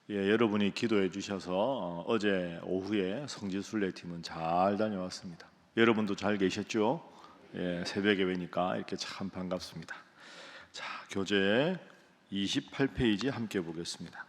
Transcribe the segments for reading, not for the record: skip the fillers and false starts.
여러분이 기도해 주셔서 어제 오후에 성지순례팀은 잘 다녀왔습니다. 여러분도 잘 계셨죠? 새벽에 뵈니까 이렇게 참 반갑습니다. 자, 교재 28페이지 함께 보겠습니다.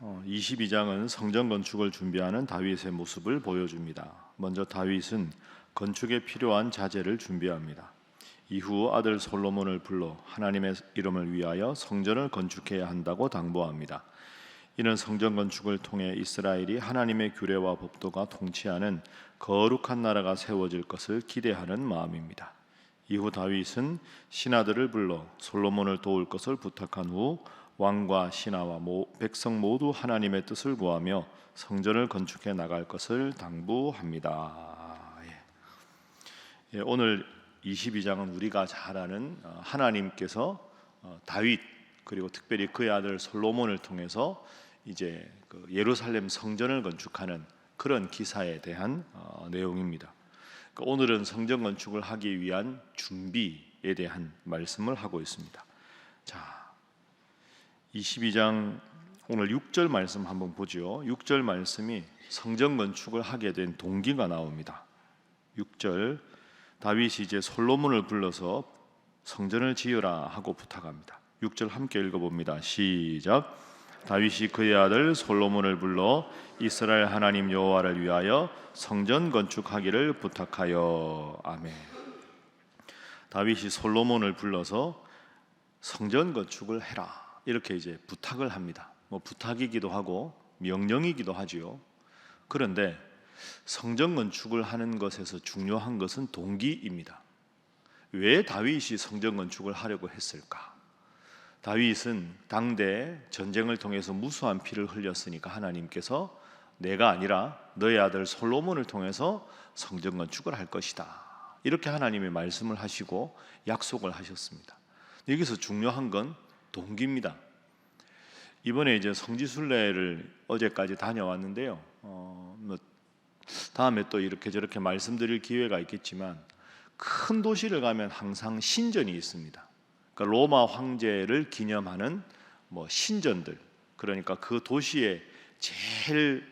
22장은 성전 건축을 준비하는 다윗의 모습을 보여줍니다. 먼저 다윗은 건축에 필요한 자재를 준비합니다. 이후 아들 솔로몬을 불러 하나님의 이름을 위하여 성전을 건축해야 한다고 당부합니다. 이는 성전 건축을 통해 이스라엘이 하나님의 규례와 법도가 통치하는 거룩한 나라가 세워질 것을 기대하는 마음입니다. 이후 다윗은 신하들을 불러 솔로몬을 도울 것을 부탁한 후 왕과 신하와 백성 모두 하나님의 뜻을 구하며 성전을 건축해 나갈 것을 당부합니다. 오늘 22장은 우리가 잘 아는 하나님께서 다윗 그리고 특별히 그의 아들 솔로몬을 통해서 이제 예루살렘 성전을 건축하는 그런 기사에 대한 내용입니다. 오늘은 성전 건축을 하기 위한 준비에 대한 말씀을 하고 있습니다. 자, 22장 오늘 6절 말씀 한번 보죠. 6절 말씀이 성전 건축을 하게 된 동기가 나옵니다. 6절 다윗이 이제 솔로몬을 불러서 성전을 지으라 하고 부탁합니다. 6절 함께 읽어봅니다. 시작. 다윗이 그의 아들 솔로몬을 불러 이스라엘 하나님 여호와를 위하여 성전 건축하기를 부탁하여. 아멘. 다윗이 솔로몬을 불러서 성전 건축을 해라 이렇게 이제 부탁을 합니다. 부탁이기도 하고 명령이기도 하지요. 그런데 성전 건축을 하는 것에서 중요한 것은 동기입니다. 왜 다윗이 성전 건축을 하려고 했을까? 다윗은 당대 전쟁을 통해서 무수한 피를 흘렸으니까 하나님께서 내가 아니라 너의 아들 솔로몬을 통해서 성전 건축을 할 것이다 이렇게 하나님이 말씀을 하시고 약속을 하셨습니다. 여기서 중요한 건 동기입니다. 이번에 이제 성지순례를 어제까지 다녀왔는데요. 다음에 또 이렇게 저렇게 말씀드릴 기회가 있겠지만 큰 도시를 가면 항상 신전이 있습니다. 그러니까 로마 황제를 기념하는 신전들, 그러니까 그 도시의 제일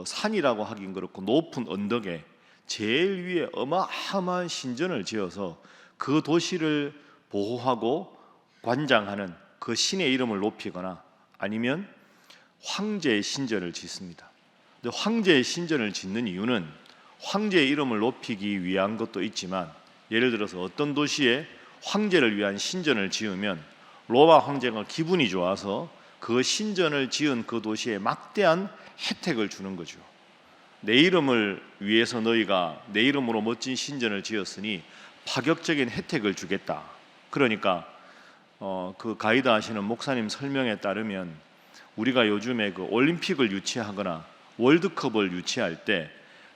산이라고 하긴 그렇고 높은 언덕에 제일 위에 어마어마한 신전을 지어서 그 도시를 보호하고 관장하는 그 신의 이름을 높이거나 아니면 황제의 신전을 짓습니다. 근데 황제의 신전을 짓는 이유는 황제의 이름을 높이기 위한 것도 있지만, 예를 들어서 어떤 도시에 황제를 위한 신전을 지으면 로마 황제가 기분이 좋아서 그 신전을 지은 그 도시에 막대한 혜택을 주는 거죠. 내 이름을 위해서 너희가 내 이름으로 멋진 신전을 지었으니 파격적인 혜택을 주겠다. 그러니까 그 가이드 하시는 목사님 설명에 따르면 우리가 요즘에 그 올림픽을 유치하거나 월드컵을 유치할 때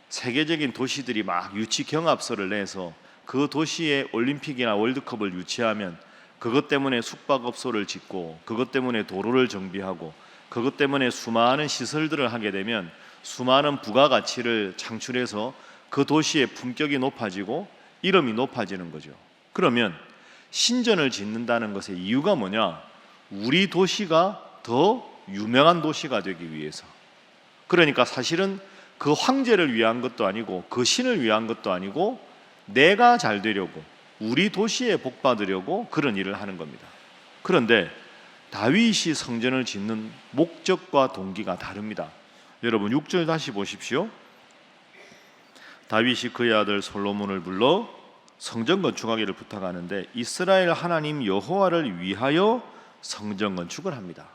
세계적인 도시들이 막 유치 경합서를 내서 그 도시에 올림픽이나 월드컵을 유치하면 그것 때문에 숙박업소를 짓고 그것 때문에 도로를 정비하고 그것 때문에 수많은 시설들을 하게 되면 수많은 부가가치를 창출해서 그 도시의 품격이 높아지고 이름이 높아지는 거죠. 그러면 신전을 짓는다는 것의 이유가 뭐냐? 우리 도시가 더 유명한 도시가 되기 위해서. 그러니까 사실은 그 황제를 위한 것도 아니고 그 신을 위한 것도 아니고 내가 잘 되려고, 우리 도시에 복 받으려고 그런 일을 하는 겁니다. 그런데 다윗이 성전을 짓는 목적과 동기가 다릅니다. 여러분 6절 다시 보십시오. 다윗이 그의 아들 솔로몬을 불러 성전 건축하기를 부탁하는데 이스라엘 하나님 여호와를 위하여 성전 건축을 합니다.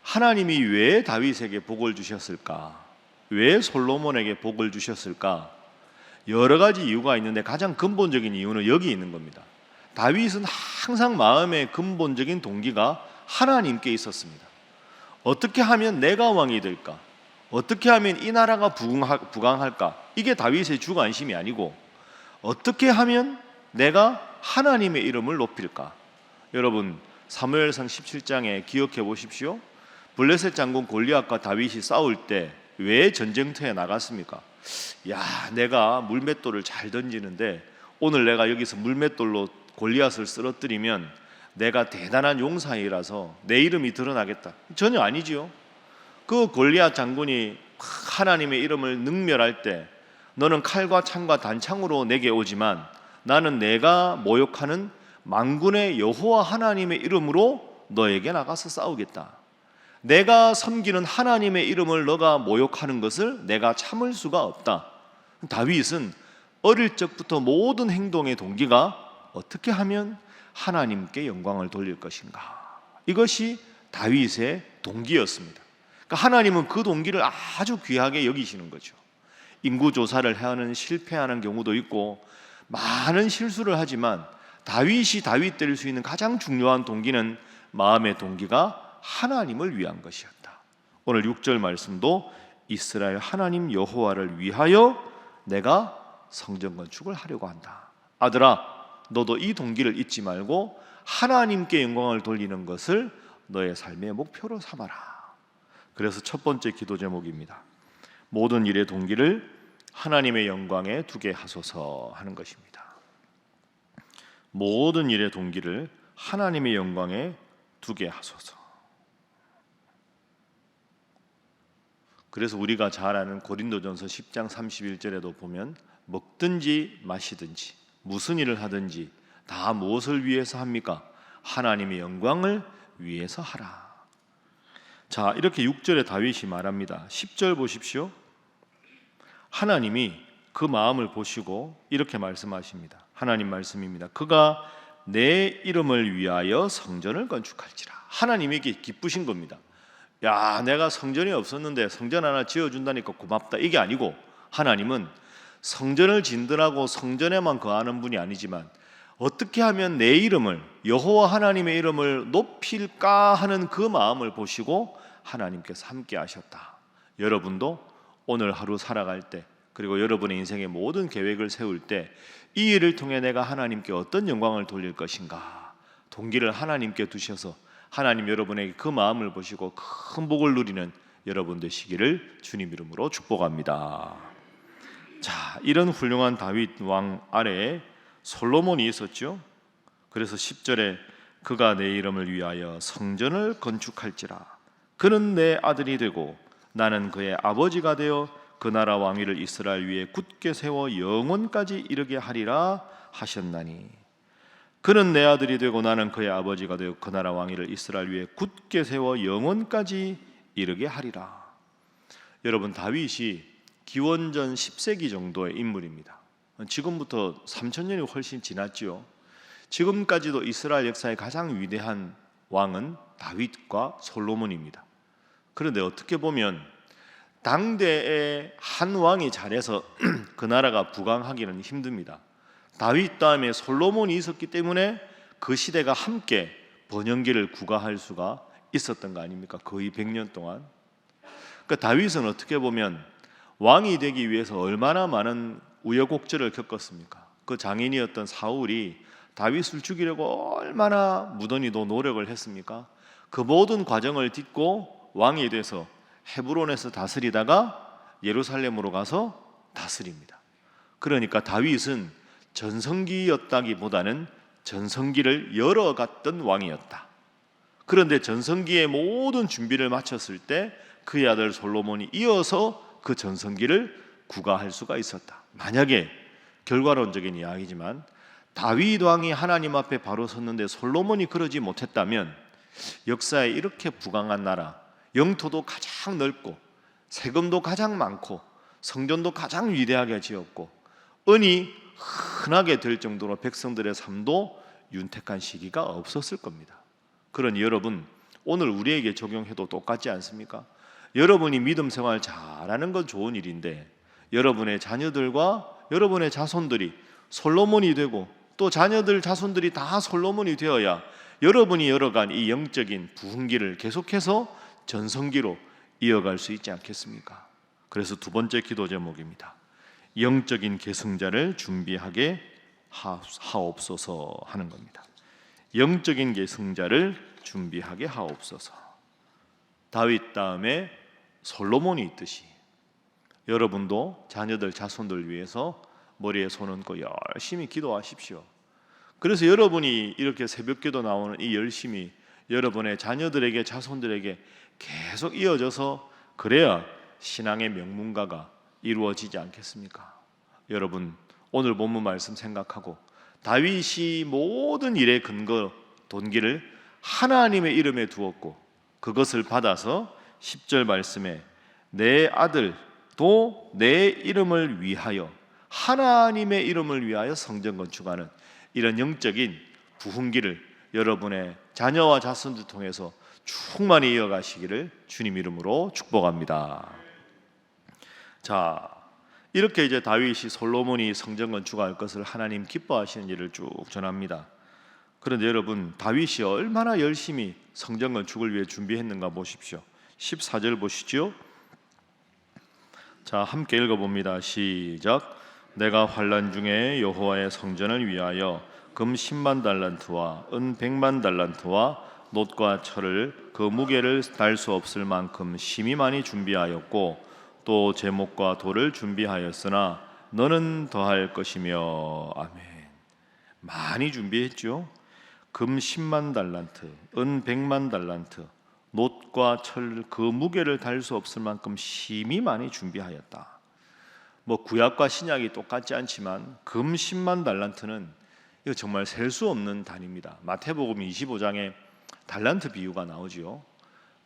하나님이 왜 다윗에게 복을 주셨을까? 왜 솔로몬에게 복을 주셨을까? 여러 가지 이유가 있는데 가장 근본적인 이유는 여기 있는 겁니다. 다윗은 항상 마음의 근본적인 동기가 하나님께 있었습니다. 어떻게 하면 내가 왕이 될까? 어떻게 하면 이 나라가 부강할까? 이게 다윗의 주관심이 아니고 어떻게 하면 내가 하나님의 이름을 높일까? 여러분 사무엘상 17장에 기억해 보십시오. 블레셋 장군 골리앗과 다윗이 싸울 때 왜 전쟁터에 나갔습니까? 야, 내가 물맷돌을 잘 던지는데 오늘 내가 여기서 물맷돌로 골리앗을 쓰러뜨리면 내가 대단한 용사이라서 내 이름이 드러나겠다. 전혀 아니지요. 그 골리앗 장군이 하나님의 이름을 능멸할 때 너는 칼과 창과 단창으로 내게 오지만 나는 내가 모욕하는 만군의 여호와 하나님의 이름으로 너에게 나가서 싸우겠다. 내가 섬기는 하나님의 이름을 너가 모욕하는 것을 내가 참을 수가 없다. 다윗은 어릴 적부터 모든 행동의 동기가 어떻게 하면 하나님께 영광을 돌릴 것인가, 이것이 다윗의 동기였습니다. 그러니까 하나님은 그 동기를 아주 귀하게 여기시는 거죠. 인구조사를 하는 실패하는 경우도 있고 많은 실수를 하지만 다윗이 다윗 될 수 있는 가장 중요한 동기는 마음의 동기가 하나님을 위한 것이었다. 오늘 6절 말씀도 이스라엘 하나님 여호와를 위하여 내가 성전 건축을 하려고 한다. 아들아, 너도 이 동기를 잊지 말고 하나님께 영광을 돌리는 것을 너의 삶의 목표로 삼아라. 그래서 첫 번째 기도 제목입니다. 모든 일의 동기를 하나님의 영광에 두게 하소서 하는 것입니다. 모든 일의 동기를 하나님의 영광에 두게 하소서. 그래서 우리가 잘 아는 고린도전서 10장 31절에도 보면 먹든지 마시든지 무슨 일을 하든지 다 무엇을 위해서 합니까? 하나님의 영광을 위해서 하라. 자, 이렇게 6절에 다윗이 말합니다. 10절 보십시오. 하나님이 그 마음을 보시고 이렇게 말씀하십니다. 하나님 말씀입니다. 그가 내 이름을 위하여 성전을 건축할지라. 하나님에게 기쁘신 겁니다. 야, 내가 성전이 없었는데 성전 하나 지어준다니까 고맙다, 이게 아니고 하나님은 성전을 짓더라고 성전에만 거하는 분이 아니지만 어떻게 하면 내 이름을, 여호와 하나님의 이름을 높일까 하는 그 마음을 보시고 하나님께서 함께 하셨다. 여러분도 오늘 하루 살아갈 때, 그리고 여러분의 인생의 모든 계획을 세울 때 이 일을 통해 내가 하나님께 어떤 영광을 돌릴 것인가, 동기를 하나님께 두셔서 하나님 여러분에게 그 마음을 보시고 큰 복을 누리는 여러분 되시기를 주님 이름으로 축복합니다. 자, 이런 훌륭한 다윗 왕 아래에 솔로몬이 있었죠. 그래서 10절에 그가 내 이름을 위하여 성전을 건축할지라. 그는 내 아들이 되고 나는 그의 아버지가 되어 그 나라 왕위를 이스라엘 위에 굳게 세워 영원까지 이르게 하리라 하셨나니. 그는 내 아들이 되고 나는 그의 아버지가 되어 그 나라 왕위를 이스라엘 위에 굳게 세워 영원까지 이르게 하리라. 여러분, 다윗이 기원전 10세기 정도의 인물입니다. 지금부터 3000년이 훨씬 지났지요. 지금까지도 이스라엘 역사의 가장 위대한 왕은 다윗과 솔로몬입니다. 그런데 어떻게 보면 당대의 한 왕이 잘해서 그 나라가 부강하기는 힘듭니다. 다윗 다음에 솔로몬이 있었기 때문에 그 시대가 함께 번영기를 구가할 수가 있었던 거 아닙니까? 거의 100년 동안. 그러니까 다윗은 어떻게 보면 왕이 되기 위해서 얼마나 많은 우여곡절을 겪었습니까? 그 장인이었던 사울이 다윗을 죽이려고 얼마나 무던히도 노력을 했습니까? 그 모든 과정을 딛고 왕이 돼서 헤브론에서 다스리다가 예루살렘으로 가서 다스립니다. 그러니까 다윗은 전성기였다기보다는 전성기를 열어갔던 왕이었다. 그런데 전성기의 모든 준비를 마쳤을 때 그의 아들 솔로몬이 이어서 그 전성기를 구가할 수가 있었다. 만약에 결과론적인 이야기지만 다윗 왕이 하나님 앞에 바로 섰는데 솔로몬이 그러지 못했다면 역사에 이렇게 부강한 나라, 영토도 가장 넓고 세금도 가장 많고 성전도 가장 위대하게 지었고 은이 흔하게 될 정도로 백성들의 삶도 윤택한 시기가 없었을 겁니다. 그러니 여러분, 오늘 우리에게 적용해도 똑같지 않습니까? 여러분이 믿음 생활 잘하는 건 좋은 일인데 여러분의 자녀들과 여러분의 자손들이 솔로몬이 되고 또 자녀들 자손들이 다 솔로몬이 되어야 여러분이 열어간 이 영적인 부흥기를 계속해서 전성기로 이어갈 수 있지 않겠습니까? 그래서 두 번째 기도 제목입니다. 영적인 계승자를 준비하게 하옵소서 하는 겁니다. 영적인 계승자를 준비하게 하옵소서. 다윗 다음에 솔로몬이 있듯이 여러분도 자녀들 자손들 위해서 머리에 손 얹고 열심히 기도하십시오. 그래서 여러분이 이렇게 새벽기도 나오는 이 열심이 여러분의 자녀들에게, 자손들에게 계속 이어져서 그래야 신앙의 명문가가 이루어지지 않겠습니까? 여러분, 오늘 본문 말씀 생각하고 다윗이 모든 일의 근거 동기를 하나님의 이름에 두었고 그것을 받아서 10절 말씀에 내 아들도 내 이름을 위하여, 하나님의 이름을 위하여 성전 건축하는 이런 영적인 부흥기를 여러분의 자녀와 자손들 통해서 충만히 이어가시기를 주님 이름으로 축복합니다. 자, 이렇게 이제 다윗이 솔로몬이 성전 건축할 것을 하나님 기뻐하시는 일을 쭉 전합니다. 그런데 여러분, 다윗이 얼마나 열심히 성전 건축을 위해 준비했는가 보십시오. 14절 보시죠. 자, 함께 읽어봅니다. 시작. 내가 환난 중에 여호와의 성전을 위하여 금 10만 달란트와 은 100만 달란트와 놋과 철을 그 무게를 달 수 없을 만큼 심히 많이 준비하였고 또 제목과 돌을 준비하였으나 너는 더할 것이며. 아멘. 많이 준비했죠. 금 10만 달란트, 은 100만 달란트, 놋과 철 그 무게를 달 수 없을 만큼 심히 많이 준비하였다. 뭐 구약과 신약이 똑같지 않지만 금 10만 달란트는 이거 정말 셀 수 없는 단위입니다. 마태복음 25장에 달란트 비유가 나오지요.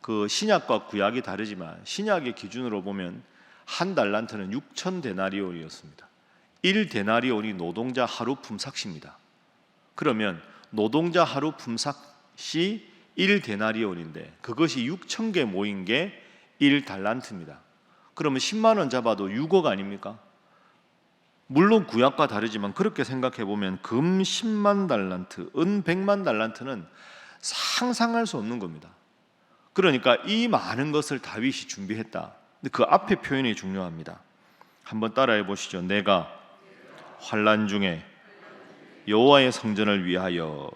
그 신약과 구약이 다르지만 신약의 기준으로 보면 한 달란트는 6천 데나리온이었습니다. 1 데나리온이 노동자 하루 품삯입니다. 그러면 노동자 하루 품삯이 1 데나리온인데 그것이 6천 개 모인 게 1 달란트입니다. 그러면 10만 원 잡아도 6억 아닙니까? 물론 구약과 다르지만 그렇게 생각해 보면 금 10만 달란트, 은 100만 달란트는 상상할 수 없는 겁니다. 그러니까 이 많은 것을 다윗이 준비했다. 근데 그 앞에 표현이 중요합니다. 한번 따라해 보시죠. 내가 환난 중에 여호와의 성전을 위하여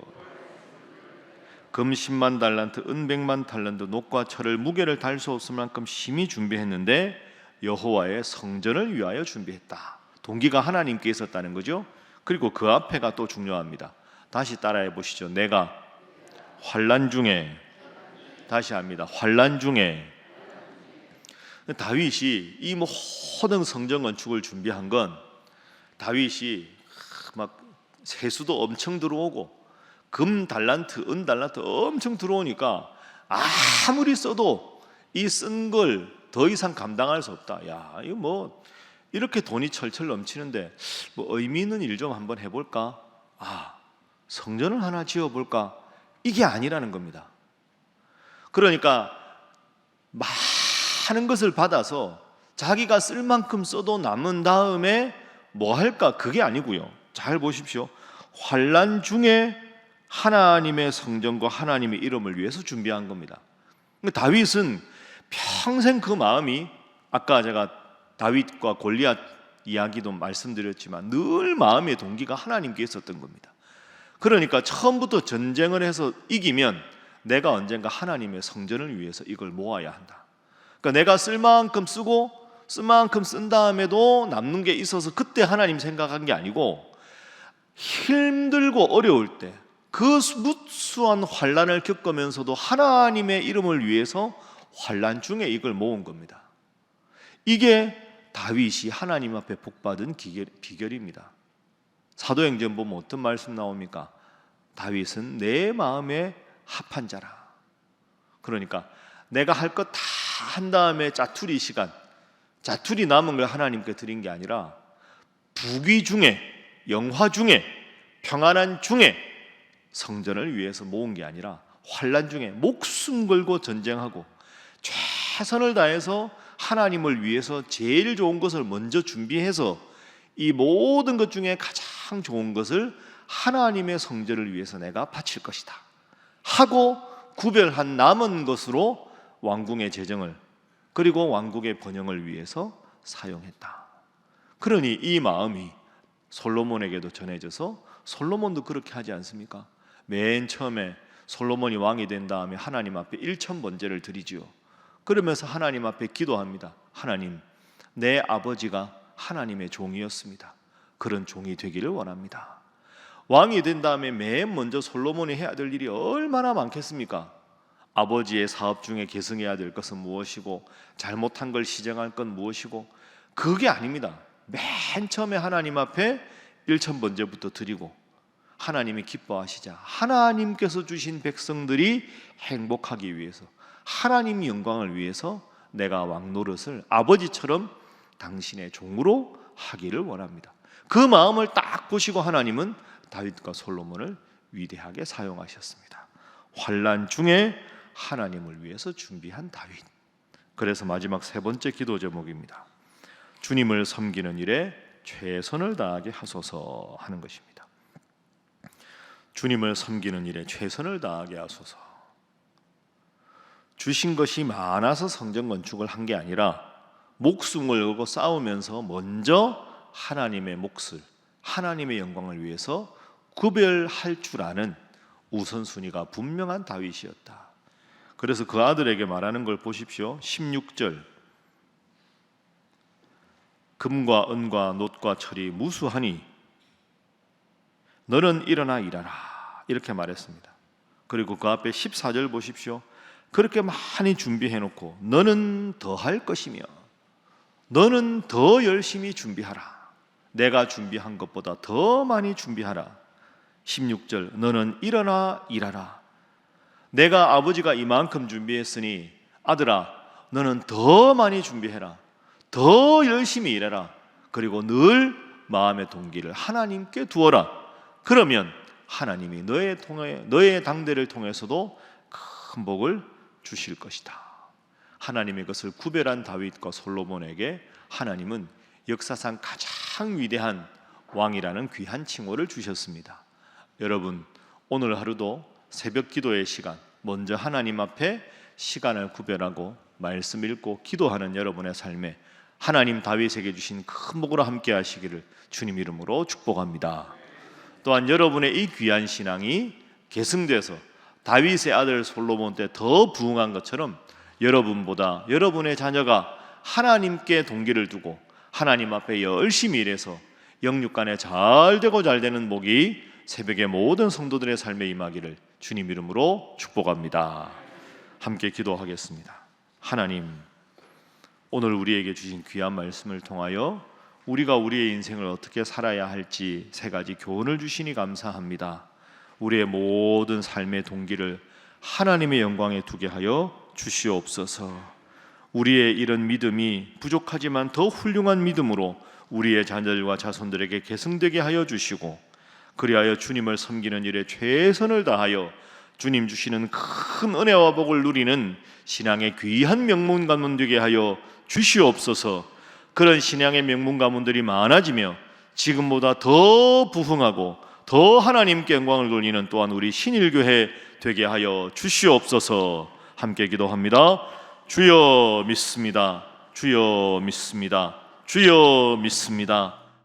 금 10만 달란트, 은 100만 달란트, 놋과 철을 무게를 달 수 없을 만큼 심히 준비했는데 여호와의 성전을 위하여 준비했다. 동기가 하나님께 있었다는 거죠. 그리고 그 앞에가 또 중요합니다. 다시 따라해 보시죠. 내가 환난 중에, 다시 합니다. 환난 중에. 다윗이 이 모든 성전 건축을 준비한 건 다윗이 막 세수도 엄청 들어오고 금 달란트, 은 달란트 엄청 들어오니까 아무리 써도 이 쓴 걸 더 이상 감당할 수 없다. 야, 이거 뭐 이렇게 돈이 철철 넘치는데 뭐 의미 있는 일 좀 한번 해볼까? 성전을 하나 지어볼까? 이게 아니라는 겁니다. 그러니까 많은 것을 받아서 자기가 쓸 만큼 써도 남은 다음에 뭐 할까? 그게 아니고요. 잘 보십시오. 환난 중에 하나님의 성전과 하나님의 이름을 위해서 준비한 겁니다. 다윗은 평생 그 마음이, 아까 제가 다윗과 골리앗 이야기도 말씀드렸지만 늘 마음의 동기가 하나님께 있었던 겁니다. 그러니까 처음부터 전쟁을 해서 이기면 내가 언젠가 하나님의 성전을 위해서 이걸 모아야 한다. 그러니까 내가 쓸 만큼 쓰고 쓸 만큼 쓴 다음에도 남는 게 있어서 그때 하나님 생각한 게 아니고 힘들고 어려울 때 그 무수한 환난을 겪으면서도 하나님의 이름을 위해서 환난 중에 이걸 모은 겁니다. 이게 다윗이 하나님 앞에 복받은 비결입니다. 사도행전 보면 어떤 말씀 나옵니까? 다윗은 내 마음에 합한 자라. 그러니까 내가 할 것 다 한 다음에 짜투리 시간, 짜투리 남은 걸 하나님께 드린 게 아니라 부귀 중에, 영화 중에, 평안한 중에 성전을 위해서 모은 게 아니라 환난 중에 목숨 걸고 전쟁하고 최선을 다해서 하나님을 위해서 제일 좋은 것을 먼저 준비해서 이 모든 것 중에 가장 좋은 것을 하나님의 성전을 위해서 내가 바칠 것이다 하고 구별한 남은 것으로 왕궁의 재정을, 그리고 왕국의 번영을 위해서 사용했다. 그러니 이 마음이 솔로몬에게도 전해져서 솔로몬도 그렇게 하지 않습니까? 맨 처음에 솔로몬이 왕이 된 다음에 하나님 앞에 1,000번제를 드리지요. 그러면서 하나님 앞에 기도합니다. 하나님, 내 아버지가 하나님의 종이었습니다. 그런 종이 되기를 원합니다. 왕이 된 다음에 맨 먼저 솔로몬이 해야 될 일이 얼마나 많겠습니까? 아버지의 사업 중에 계승해야 될 것은 무엇이고 잘못한 걸 시정할 건 무엇이고, 그게 아닙니다. 맨 처음에 하나님 앞에 일천번제부터 드리고 하나님이 기뻐하시자 하나님께서 주신 백성들이 행복하기 위해서, 하나님 영광을 위해서 내가 왕 노릇을 아버지처럼 당신의 종으로 하기를 원합니다. 그 마음을 딱 보시고 하나님은 다윗과 솔로몬을 위대하게 사용하셨습니다. 환난 중에 하나님을 위해서 준비한 다윗. 그래서 마지막 세 번째 기도 제목입니다. 주님을 섬기는 일에 최선을 다하게 하소서 하는 것입니다. 주님을 섬기는 일에 최선을 다하게 하소서. 주신 것이 많아서 성전 건축을 한 게 아니라 목숨을 걸고 싸우면서 먼저 하나님의 몫을, 하나님의 영광을 위해서 구별할 줄 아는 우선순위가 분명한 다윗이었다. 그래서 그 아들에게 말하는 걸 보십시오. 16절, 금과 은과 놋과 철이 무수하니 너는 일어나 일하라, 이렇게 말했습니다. 그리고 그 앞에 14절 보십시오. 그렇게 많이 준비해놓고 너는 더 할 것이며 너는 더 열심히 준비하라. 내가 준비한 것보다 더 많이 준비하라. 16절, 너는 일어나 일하라. 내가 아버지가 이만큼 준비했으니 아들아, 너는 더 많이 준비해라. 더 열심히 일해라. 그리고 늘 마음의 동기를 하나님께 두어라. 그러면 하나님이 너의 당대를 통해서도 큰 복을 주실 것이다. 하나님의 것을 구별한 다윗과 솔로몬에게 하나님은 역사상 가장 위대한 왕이라는 귀한 칭호를 주셨습니다. 여러분, 오늘 하루도 새벽 기도의 시간, 먼저 하나님 앞에 시간을 구별하고 말씀 읽고 기도하는 여러분의 삶에 하나님 다윗에게 주신 큰 복으로 함께 하시기를 주님 이름으로 축복합니다. 또한 여러분의 이 귀한 신앙이 계승돼서 다윗의 아들 솔로몬 때 더 부흥한 것처럼 여러분보다 여러분의 자녀가 하나님께 동기를 두고 하나님 앞에 열심히 일해서 영육간에 잘 되고 잘 되는 복이 새벽의 모든 성도들의 삶에 임하기를 주님 이름으로 축복합니다. 함께 기도하겠습니다. 하나님, 오늘 우리에게 주신 귀한 말씀을 통하여 우리가 우리의 인생을 어떻게 살아야 할지 세 가지 교훈을 주시니 감사합니다. 우리의 모든 삶의 동기를 하나님의 영광에 두게 하여 주시옵소서. 우리의 이런 믿음이 부족하지만 더 훌륭한 믿음으로 우리의 자녀들과 자손들에게 계승되게 하여 주시고, 그리하여 주님을 섬기는 일에 최선을 다하여 주님 주시는 큰 은혜와 복을 누리는 신앙의 귀한 명문 가문 되게 하여 주시옵소서. 그런 신앙의 명문 가문들이 많아지며 지금보다 더 부흥하고 더 하나님께 영광을 돌리는 또한 우리 신일교회 되게 하여 주시옵소서. 함께 기도합니다. 주여 믿습니다. 주여 믿습니다. 주여 믿습니다.